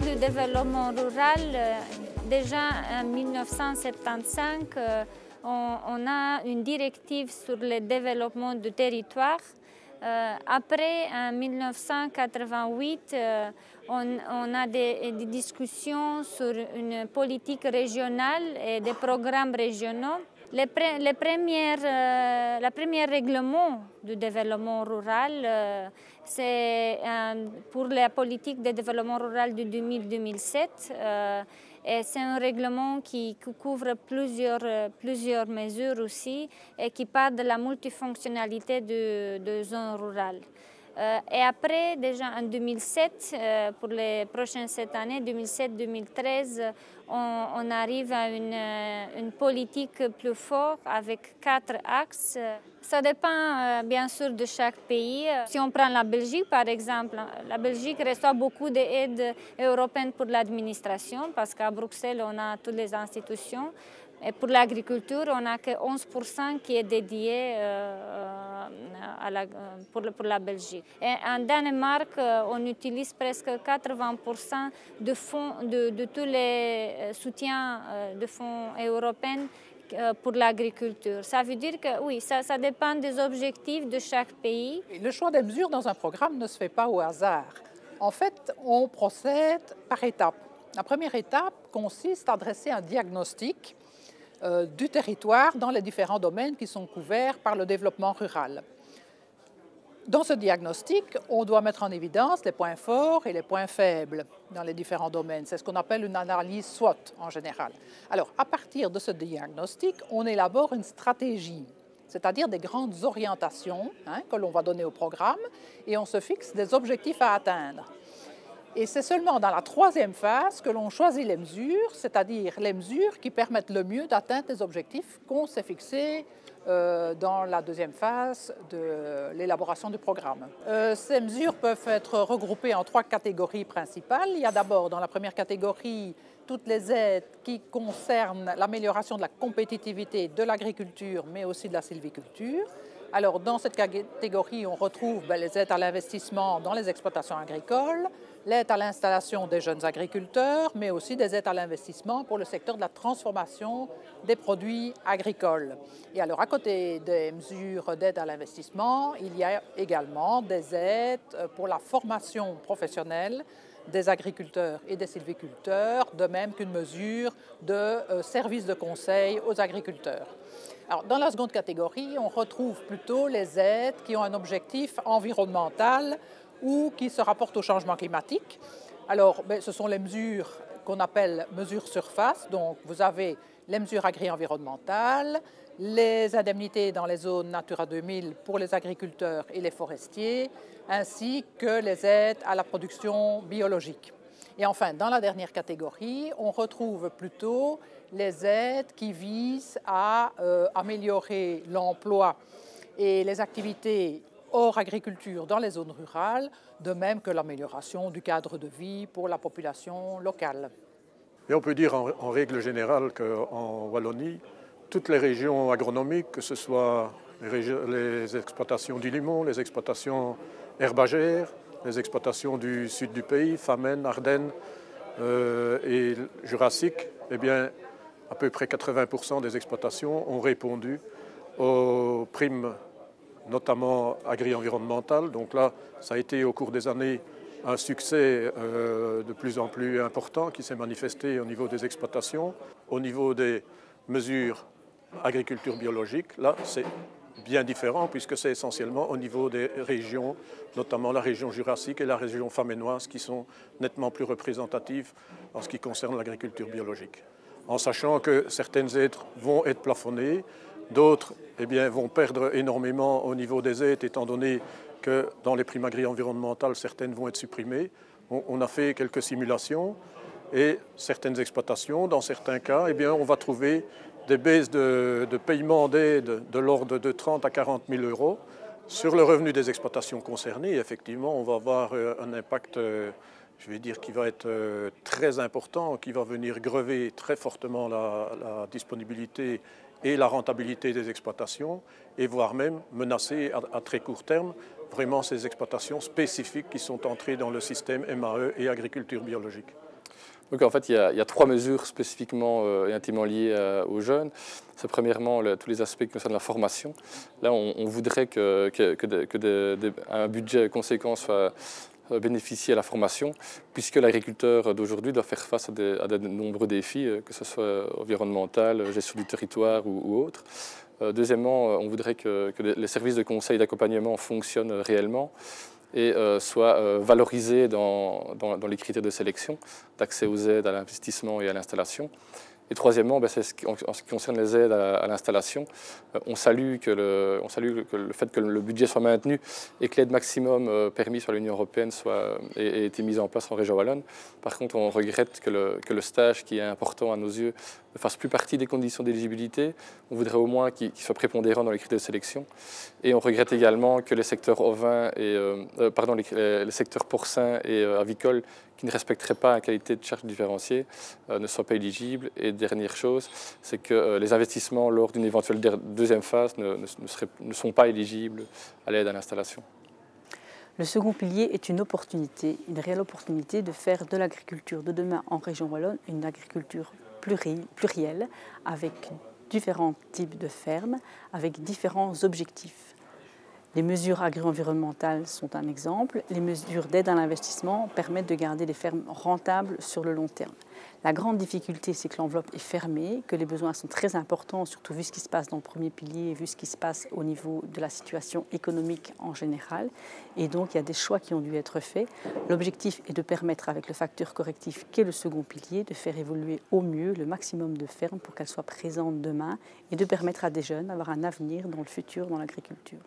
du développement rural, déjà en 1975, on a une directive sur le développement du territoire. Après, en 1988, on a des discussions sur une politique régionale et des programmes régionaux. Le premier règlement du développement rural, c'est pour la politique de développement rural de 2000-2007. Et c'est un règlement qui couvre plusieurs mesures aussi et qui parle de la multifonctionnalité de zones rurales. Et après, déjà en 2007, pour les prochaines 7 années, 2007-2013, on arrive à une politique plus forte avec 4 axes. Ça dépend bien sûr de chaque pays. Si on prend la Belgique, par exemple, la Belgique reçoit beaucoup d'aides européennes pour l'administration parce qu'à Bruxelles, on a toutes les institutions. Et pour l'agriculture, on n'a que 11% qui est dédié pour la Belgique. Et en Danemark, on utilise presque 80% de tous les soutiens de fonds européens pour l'agriculture. Ça veut dire que oui, ça dépend des objectifs de chaque pays. Le choix des mesures dans un programme ne se fait pas au hasard. En fait, on procède par étapes. La première étape consiste à dresser un diagnostic du territoire dans les différents domaines qui sont couverts par le développement rural. Dans ce diagnostic, on doit mettre en évidence les points forts et les points faibles dans les différents domaines. C'est ce qu'on appelle une analyse SWOT en général. Alors, à partir de ce diagnostic, on élabore une stratégie, c'est-à-dire des grandes orientations que l'on va donner au programme et on se fixe des objectifs à atteindre. Et c'est seulement dans la troisième phase que l'on choisit les mesures, c'est-à-dire les mesures qui permettent le mieux d'atteindre les objectifs qu'on s'est fixés dans la deuxième phase de l'élaboration du programme. Ces mesures peuvent être regroupées en 3 catégories principales. Il y a d'abord, dans la première catégorie, toutes les aides qui concernent l'amélioration de la compétitivité de l'agriculture, mais aussi de la sylviculture. Alors, dans cette catégorie, on retrouve les aides à l'investissement dans les exploitations agricoles, l'aide à l'installation des jeunes agriculteurs, mais aussi des aides à l'investissement pour le secteur de la transformation des produits agricoles. Et alors, à côté des mesures d'aide à l'investissement, il y a également des aides pour la formation professionnelle des agriculteurs et des sylviculteurs, de même qu'une mesure de service de conseil aux agriculteurs. Alors, dans la seconde catégorie, on retrouve plutôt les aides qui ont un objectif environnemental ou qui se rapportent au changement climatique. Alors, ce sont les mesures qu'on appelle mesures surface. Donc, vous avez les mesures agri-environnementales, les indemnités dans les zones Natura 2000 pour les agriculteurs et les forestiers, ainsi que les aides à la production biologique. Et enfin, dans la dernière catégorie, on retrouve plutôt les aides qui visent à améliorer l'emploi et les activités hors agriculture dans les zones rurales, de même que l'amélioration du cadre de vie pour la population locale. Et on peut dire en règle générale qu'en Wallonie, toutes les régions agronomiques, que ce soit les exploitations du limon, les exploitations herbagères, les exploitations du sud du pays, Famenne, Ardennes et Jurassique, eh bien, à peu près 80% des exploitations ont répondu aux primes, notamment agri-environnementales. Donc là, ça a été au cours des années un succès de plus en plus important qui s'est manifesté au niveau des exploitations. Au niveau des mesures agriculture biologique, là, c'est bien différent puisque c'est essentiellement au niveau des régions, notamment la région jurassique et la région faménoise qui sont nettement plus représentatives en ce qui concerne l'agriculture biologique. En sachant que certaines aides vont être plafonnées, d'autres vont perdre énormément au niveau des aides étant donné que dans les primes agri-environnementales, certaines vont être supprimées. On a fait quelques simulations et certaines exploitations, dans certains cas, on va trouver des baisses de paiement d'aide de l'ordre de 30 à 40 000 euros sur le revenu des exploitations concernées. Et effectivement, on va avoir un impact, je vais dire, qui va être très important, qui va venir grever très fortement la disponibilité et la rentabilité des exploitations, et voire même menacer à très court terme vraiment ces exploitations spécifiques qui sont entrées dans le système MAE et agriculture biologique. Donc en fait, il y a 3 mesures spécifiquement et intimement liées aux jeunes. C'est premièrement tous les aspects qui concernent la formation. Là, on voudrait qu'un budget conséquent soit bénéficier à la formation, puisque l'agriculteur d'aujourd'hui doit faire face à de nombreux défis, que ce soit environnemental, gestion du territoire ou autre. Deuxièmement, on voudrait que les services de conseil et d'accompagnement fonctionnent réellement et soient valorisés dans les critères de sélection, d'accès aux aides, à l'investissement et à l'installation. Et troisièmement, en ce qui concerne les aides à l'installation, on salue le fait que le budget soit maintenu et que l'aide maximum permise par l'Union européenne ait été mise en place en région wallonne. Par contre, on regrette que le stage, qui est important à nos yeux, ne fasse plus partie des conditions d'éligibilité. On voudrait au moins qu'il soit prépondérant dans les critères de sélection. Et on regrette également que les secteurs les secteurs porcins et avicoles qui ne respecteraient pas une qualité de charge différenciée ne soient pas éligibles. Et dernière chose, c'est que les investissements lors d'une éventuelle deuxième phase ne sont pas éligibles à l'aide à l'installation. Le second pilier est une opportunité, une réelle opportunité de faire de l'agriculture de demain en région wallonne une agriculture plurielle, avec différents types de fermes, avec différents objectifs. Les mesures agro-environnementales sont un exemple. Les mesures d'aide à l'investissement permettent de garder les fermes rentables sur le long terme. La grande difficulté, c'est que l'enveloppe est fermée, que les besoins sont très importants, surtout vu ce qui se passe dans le premier pilier et vu ce qui se passe au niveau de la situation économique en général. Et donc, il y a des choix qui ont dû être faits. L'objectif est de permettre, avec le facteur correctif qu'est le second pilier, de faire évoluer au mieux le maximum de fermes pour qu'elles soient présentes demain et de permettre à des jeunes d'avoir un avenir dans le futur dans l'agriculture.